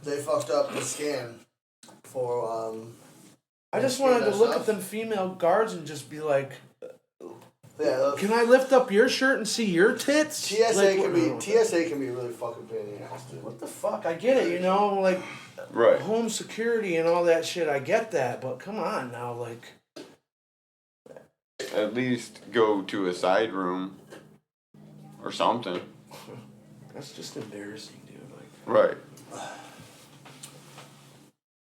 they fucked up the scan for. I just Scan wanted to that look stuff. at them female guards and just be like, Yeah, "Can I lift up your shirt and see your tits?" TSA Like, can what- be TSA can be really fucking pain in the ass, dude. What the fuck? I get it, like Right. home security and all that shit. I get that, but come on now, like. At least go to a side room or something. That's just embarrassing, dude. Like, Right.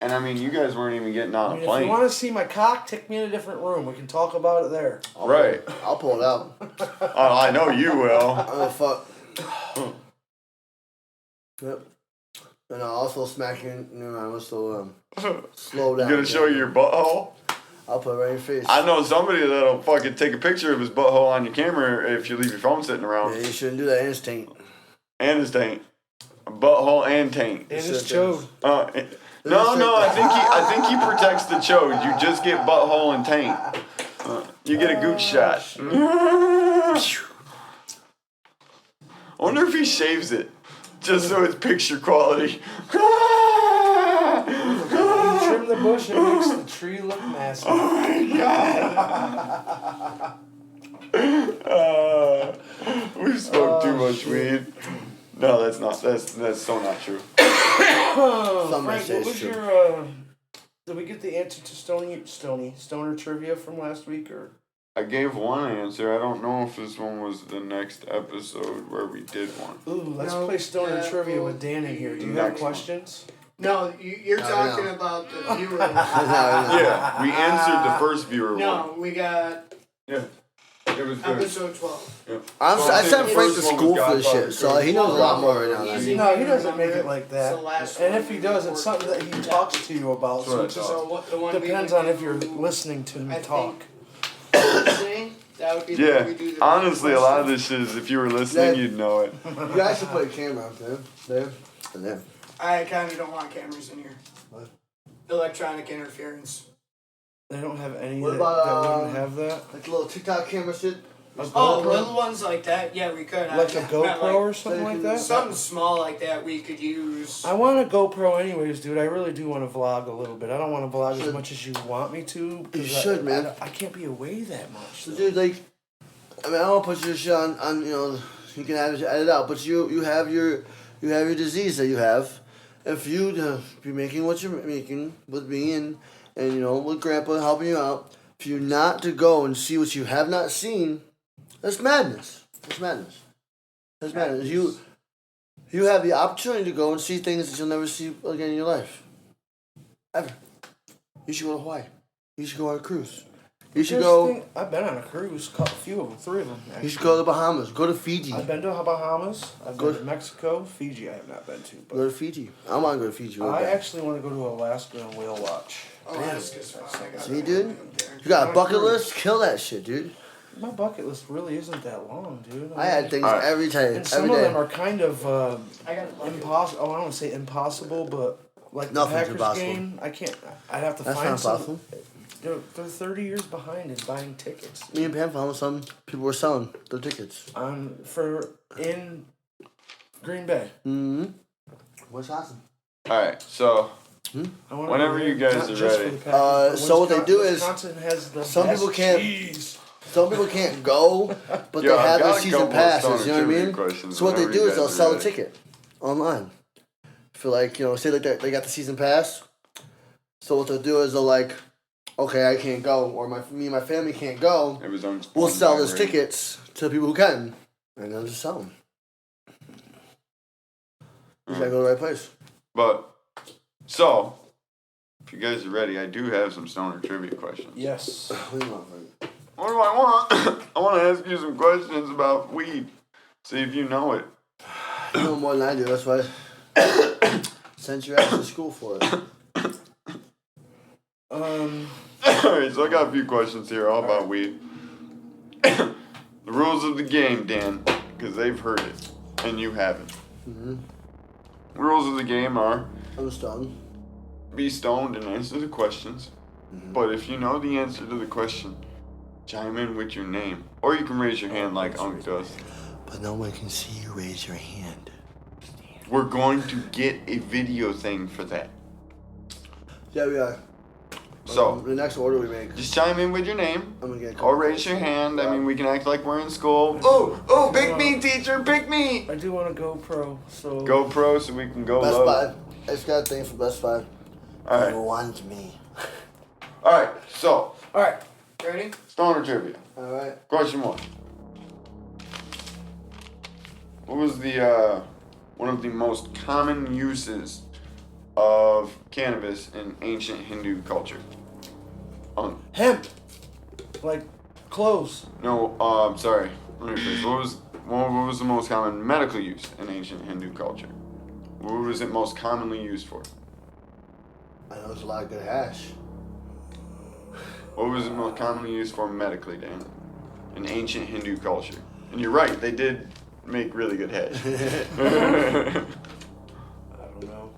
And I mean, you guys weren't even getting on I a mean, if plane. you want to see my cock, take me in a different room. We can talk about it there. Right. I'll pull it out. Oh, I know you will. Oh fuck. Yep. And I'll also smack you. Never mind. Let's slow You down. gonna show you your butthole? I'll put it right in your face. I know somebody that'll fucking take a picture of his butthole on your camera if you leave your phone sitting around. Yeah, you shouldn't do that. And it's taint. And his taint. Butthole and taint. And Sure it's chode. No, I think he protects the chode. You just get butthole and taint. You get a gooch shot. I wonder if he shaves it, just so it's picture quality. bush and makes the tree look massive. We smoked too much weed. No, that's not. That's so not true. Some Frank, say what it's was true. your? Did we get the answer to Stoner trivia from last week or? I gave one answer. I don't know if this one was the next episode where we did one. Ooh, let's No, play Stoner that trivia will with Dan in here. Do you be have next one. questions? No, you're No, talking no. about the viewer. Yeah, we answered the first viewer one. No, we got Yeah, it was good. episode 12. I sent the Frank to first one school was for this Godfather shit, so he knows a lot more right now. Easy. Than No, he doesn't make it like that. It's the last And one. if he does, it's something that he talks to you about. So it That's what I just So what the one depends we on would if you're do listening to I him think- talk. Thursday, that would be the Yeah, we do the honestly, a lot of question. this shit is if you were listening, Yeah. you'd know it. You guys should put a camera up there, and there. I kind of don't want cameras in here. What? Electronic interference. They don't have any What that, about, that wouldn't have that. Like a little TikTok camera shit. A Oh, GoPro? little ones like that? Yeah, we could. Like a I meant GoPro or something like that? Something small like that we could use. I want a GoPro anyways, dude. I really do want to vlog a little bit. I don't want to vlog as Should. much as you want me to. 'Cause You should, man. I can't be away that much. So, though. dude, like, I mean, I don't put your shit on, you know, you can edit it out, but you have your disease that you have, and for you to be making what you're making with me and you know with Grandpa helping you out, for you not to go and see what you have not seen, that's madness. That's madness. That's madness. You have the opportunity to go and see things that you'll never see again in your life, ever. You should go to Hawaii. You should go on a cruise. You should Just go. think- I've been on a cruise, a few of them, 3 of them. Actually. You should go to the Bahamas. Go to Fiji. I've been to Bahamas. I've Go been to Mexico. Fiji, I have not been to. Go But to Fiji. I want to go to Fiji. real I bad. actually want to go to Alaska and whale watch. Alaska's fine. I got See, that dude? one up there. You got a bucket list? Kill that shit, dude. My bucket list really isn't that long, dude. I had things Alright. every time, And some every of them day. are kind of I got a bucket. impossible. Oh, I don't want to say impossible, but like the Nothing's Packers impossible. game, I can't. I'd have to That's find not some. possible. They're 30 years behind in buying tickets. Me and Pam found some people were selling their tickets. In Green Bay. Mm-hmm. What's awesome? All right, so I wanna Whenever go you there, guys not are just ready. for the Packers, but So what they do is- Wisconsin has the some best people can't- cheese. Some people can't go, but Yo, they I've have got their a season couple of passes. Stoner You know what I trivia mean? questions So what they whenever do you is they'll guys are sell a ready. ticket online. For like, you know, say like they got the season pass. So what they'll do is they'll like, okay, I can't go, or me and my family can't go. It was on. We'll sell those Right. tickets to people who can, and they'll just sell them. You gotta go to the right place. But so, if you guys are ready, I do have some stoner trivia questions. Yes. What do you want, Frank? What do I want? I want to ask you some questions about weed. See if you know it. You know more than I do. That's why I sent your ass to school for it. Alright, so I got a few questions here all about weed. The rules of the game, Dan, because they've heard it, and you haven't. Mm-hmm. The rules of the game are I'm stoned. be stoned and answer the questions. But if you know the answer to the question, chime in with your name. Or you can raise your hand like Unc does. But no one can see you raise your hand. We're going to get a video thing for that. Yeah, we are. So, The next order we make, just chime in with your name. I'm gonna get a Or raise your hand. I mean, we can act like we're in school. Oh, pick me, teacher, pick me. I do want a GoPro, so GoPro so we can go Best low. Buy. It's got a thing for Best Buy. Alright. They want me. Alright, so, Alright. Ready? stoner trivia. Alright. Question 1. What was the, one of the most common uses of cannabis in ancient Hindu culture? Hemp. Like clothes. No, I'm sorry. Let me rephrase. What was the most common medical use in ancient Hindu culture? What was it most commonly used for? I know there's a lot of good hash. What was it most commonly used for medically, Dan? In ancient Hindu culture. And you're right, they did make really good heads. I don't know.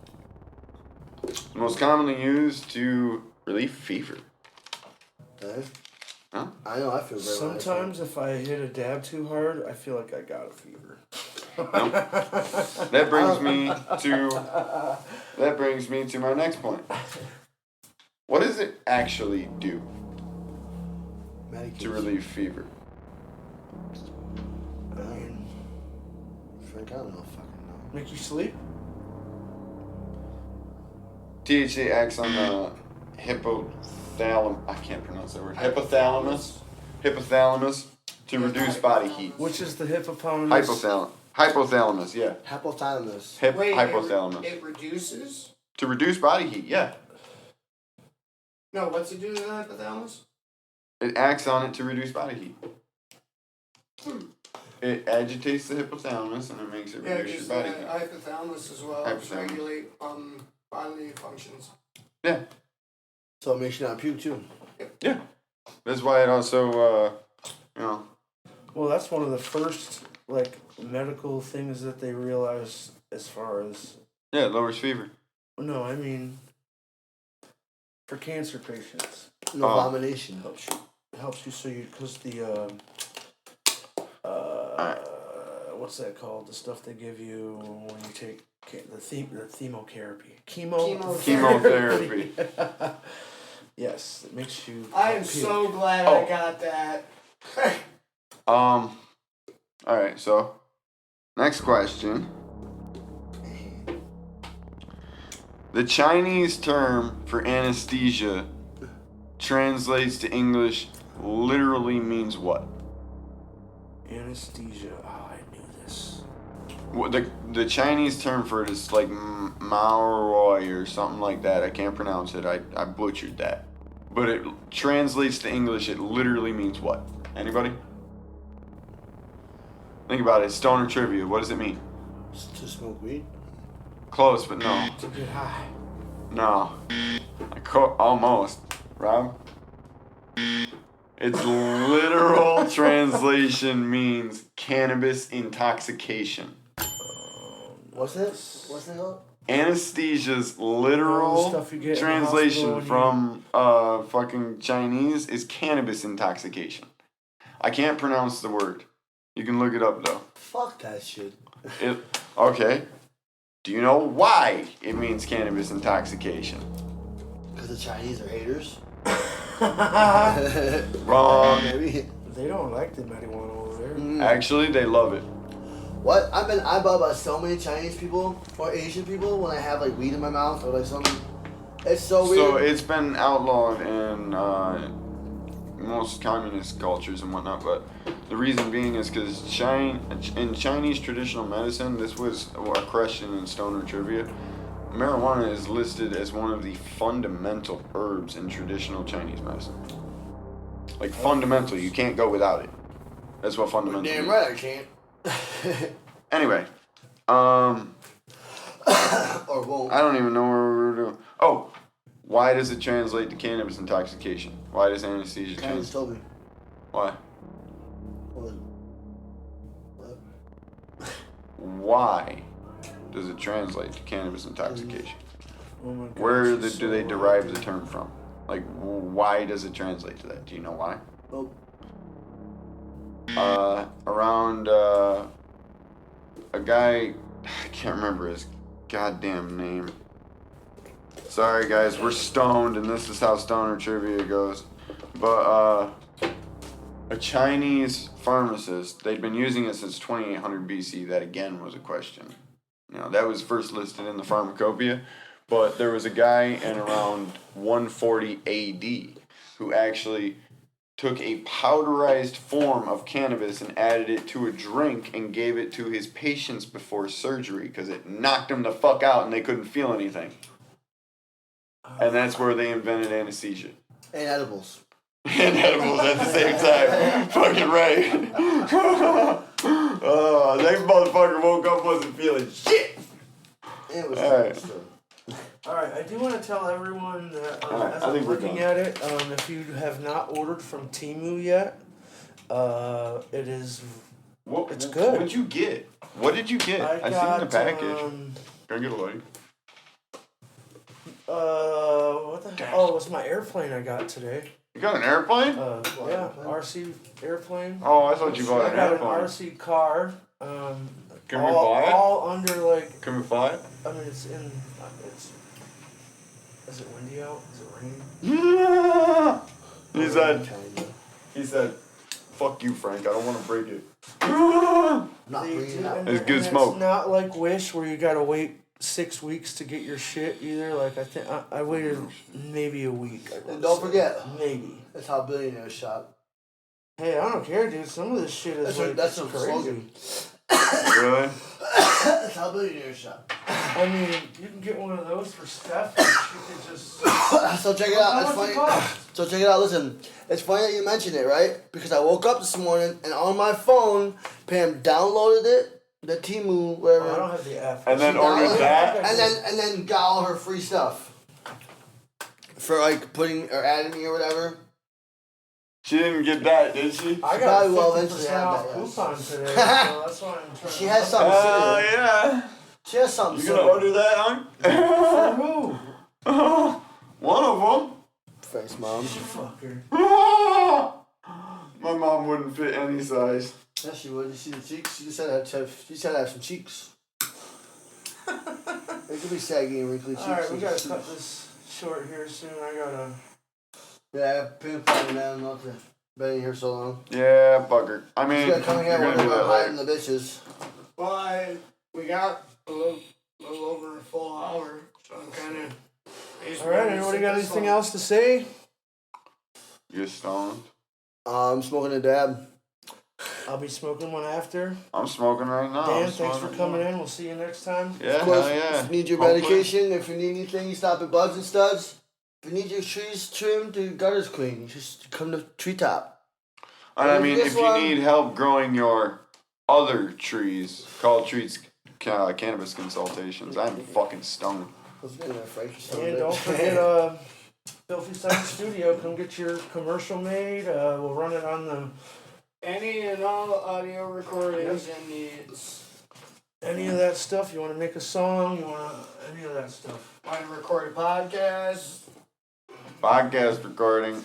Most commonly used to relieve fever. Okay? Huh? I know I feel great. when I Sometimes if I hit a dab too hard, I feel like I got a fever. That brings me to my next point. What does it actually do to Medication. relieve fever? I mean, Frank, I don't know. Fucking know. make you sleep? THC acts on the I can't pronounce that word. Hypothalamus to reduce body heat. Which is the hippopotamus? Hypothalamus, yeah. Hypothalamus. Wait, hypothalamus. It reduces? To reduce body heat, yeah. No, what's it do to the hypothalamus? It acts on it to reduce body heat. Hmm. It agitates the hypothalamus and it makes it Yeah, reduce because your the body heat. hypothalamus as well helps Hypothalamus. regulate bodily functions. Yeah, So it makes you not puke too. yeah. That's why it also, Well, that's one of the first like medical things that they realized as far as. yeah, it lowers fever. No, I mean, for cancer patients, No Oh. abomination. helps you so you because the what's that called? The stuff they give you when you take the chemotherapy. Chemotherapy. Yes, it makes you. I am puke. so glad Oh. I got that. Alright, so, next question. The Chinese term for anesthesia translates to English literally means what? Anesthesia. Oh, I knew this. What the Chinese term for it is like Maoroi or something like that. I can't pronounce it. I butchered that. But it translates to English. It literally means what? Anybody? Think about it. Stoner trivia. What does it mean? To smoke weed. Close, but no. To get high. No. Almost. Rob? Its literal translation means cannabis intoxication. What's it? What's it called? Anesthesia's All literal the stuff you get in the translation hospital from fucking Chinese is cannabis intoxication. I can't pronounce the word. You can look it up though. Fuck that shit. Okay. Do you know why it means cannabis intoxication? Because the Chinese are haters. Wrong. Maybe. They don't like the marijuana over there. Actually, they love it. What? I bought by so many Chinese people or Asian people when I have like weed in my mouth or like something. It's so weird. So it's been outlawed in most communist cultures and whatnot, but the reason being is because in Chinese traditional medicine, this was a question in Stoner Trivia, marijuana is listed as one of the fundamental herbs in traditional Chinese medicine. Like fundamental, you can't go without it. That's what fundamental Damn means. right I can't. Anyway, Or won't. I don't even know where we were doing. Oh, why does it translate to cannabis intoxication? Why does anesthesia Kind of translate? told me. Why? What? Why does it translate to cannabis intoxication? Oh my gosh, Where it's do they so derive the hard. term from? Like, why does it translate to that? Do you know why? Oh, Around a guy, I can't remember his goddamn name. Sorry guys, we're stoned and this is how stoner trivia goes. But a Chinese pharmacist, they'd been using it since 2800 BC. That again was a question. You know, that was first listed in the Pharmacopoeia. But there was a guy in around 140 AD who actually took a powderized form of cannabis and added it to a drink and gave it to his patients before surgery because it knocked them the fuck out and they couldn't feel anything. And that's where they invented anesthesia. and edibles. And edibles at the same time. Fucking right. Oh, that motherfucker woke up, wasn't feeling shit. And it was Alright. Alright, I do want to tell everyone that Alright, as I I'm think we're looking done. at it, if you have not ordered from Temu yet, it is. It's good. What'd you get? What did you get? I seen the package. Go get a light. What the hell? Oh, it was my airplane I got today. You got an airplane? Yeah, RC airplane. Oh, I thought you bought I an got an airplane. RC car. Can we buy it? All under like. Can we fly it? I mean, it's in. It's. Is it windy out? Is it raining? He said, fuck you, Frank. I don't want to break it. Not They breathing do, out. and- It's good and smoke. It's not like Wish where you gotta wait 6 weeks to get your shit either. Like I think I waited maybe a week. I And wanna don't say. forget, Maybe. that's how billionaires shop. Hey, I don't care, dude. Some of this shit is That's like a crazy. slogan. Really? That's how billionaires shop. I mean, you can get one of those for Steph. And she could just. So check it out. How It's much it funny. cost? So check it out. Listen, it's funny that you mentioned it, right? Because I woke up this morning and on my phone, Pam downloaded it, the Temu, whatever, Oh, I don't have the app. And then She ordered downloaded it, that? and then got all her free stuff for like putting or adding me or whatever. She didn't get that, did she? I got Probably a will 50% eventually have off that, yes. coupon today, so that's why I'm trying. She has something. Oh, yeah. She has something. You gonna similar. order that, hon? For who? One of Thanks, mom. Fucker. them. My mom wouldn't fit any size. Yeah, she would. You see the cheeks? She said I have some cheeks. It could be saggy and wrinkly cheeks. Alright, we gotta cut this short here soon. I gotta. Yeah, Pam finally man, not to been here so long. Yeah, bugger. I mean, She's you're gonna come here gonna when do we're that hiding later. the bitches. Well, we got a little over a full hour, so I'm kind of. Alright, anybody got anything else to say? You're stoned. I'm smoking a dab. I'll be smoking one after. I'm smoking right now. Dan, I'm thanks for smoking. coming in. We'll see you next time. Yeah, Of course, hell yeah. if you need your Hopefully- medication, if you need anything, you stop at Bugs and Studs. If you need your trees trimmed, your gutters clean, you just come to Treetop. And I If mean, this if you one- need help growing your other trees, call Treats Cannabis Consultations. I'm fucking stoned. Let's get in there, Frank. you son of a And don't bitch. forget, Filthy Sound Studio. Come get your commercial made. We'll run it on the Any and all audio recordings and needs. any of that stuff. You want to make a song? You want any of that stuff? Want to record a podcast? Podcast recording.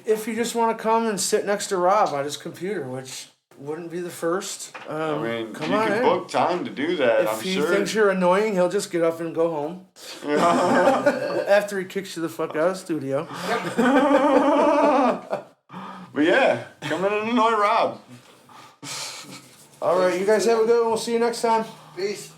If you just want to come and sit next to Rob at his computer, which wouldn't be the first. I mean, come you on can in. book time to do that, If I'm he sure. thinks you're annoying, he'll just get up and go home Yeah. after he kicks you the fuck out of the studio. But yeah, come in and annoy Rob. All right, you guys have a good one. We'll see you next time. Peace.